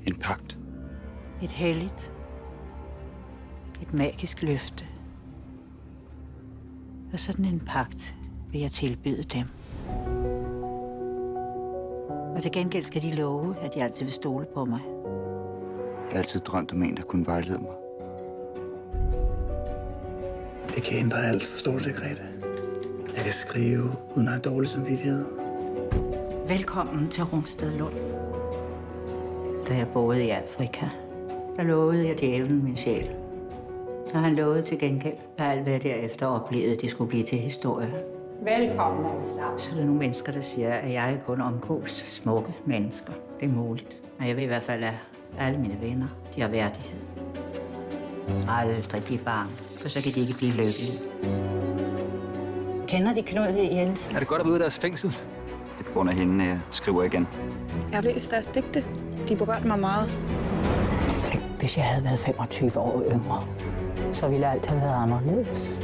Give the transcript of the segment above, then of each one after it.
En pagt. Et helligt. Et magisk løfte. Og sådan en pagt vil jeg tilbyde dem. Og til gengæld skal de love, at de altid vil stole på mig. Jeg har altid drømt om en, der kunne vejlede mig. Det kan ændre alt, forstår du det, Grete? Jeg kan skrive uden at have dårlig samvittighed. Velkommen til Rungsted Lund. Da jeg boede i Afrika, der lovede jeg djævlen min sjæl. Og han lovede til gengæld, at alt hvad jeg derefter oplevede, det skulle blive til historie. Velkommen alle sammen. Så er der nogle mennesker, der siger, at jeg kun omgås smukke mennesker. Det er muligt. Men jeg ved i hvert fald, at alle mine venner, de har værdighed. Aldrig blive bange, for så kan de ikke blive lykkelige. Kender de Knud Jensen? Er det godt at være ude af deres fængsel? Det er på grund af hende, jeg skriver igen. Jeg har læst deres digte. De berørte mig meget. Tænk, hvis jeg havde været 25 år yngre, så ville alt have været anderledes.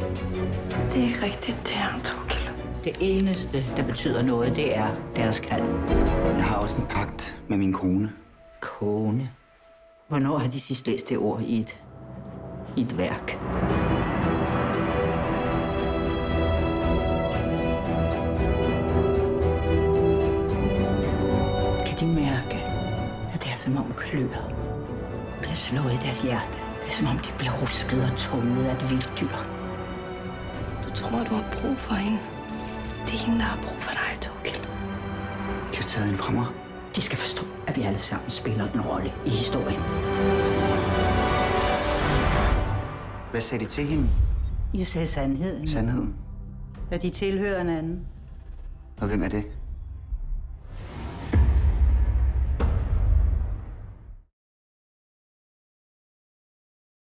Det er ikke rigtigt, det her, Torkild. Det eneste, der betyder noget, det er deres kald. Jeg har også en pagt med min kone. Kone. Hvornår har de sidst læst det ord i et værk? Kan de mærke, at det er som om klør bliver slået i deres hjerte? Det er som om de bliver rusket og tumlet af et vildt dyr. Du tror, du har brug for hende. Det er hende, der har brug for dig, Torkild. De har taget hende fra mig. De skal forstå, at vi alle sammen spiller en rolle i historien. Hvad sagde de til hende? Jeg sagde sandheden. Sandheden. At de tilhører en anden. Og hvem er det?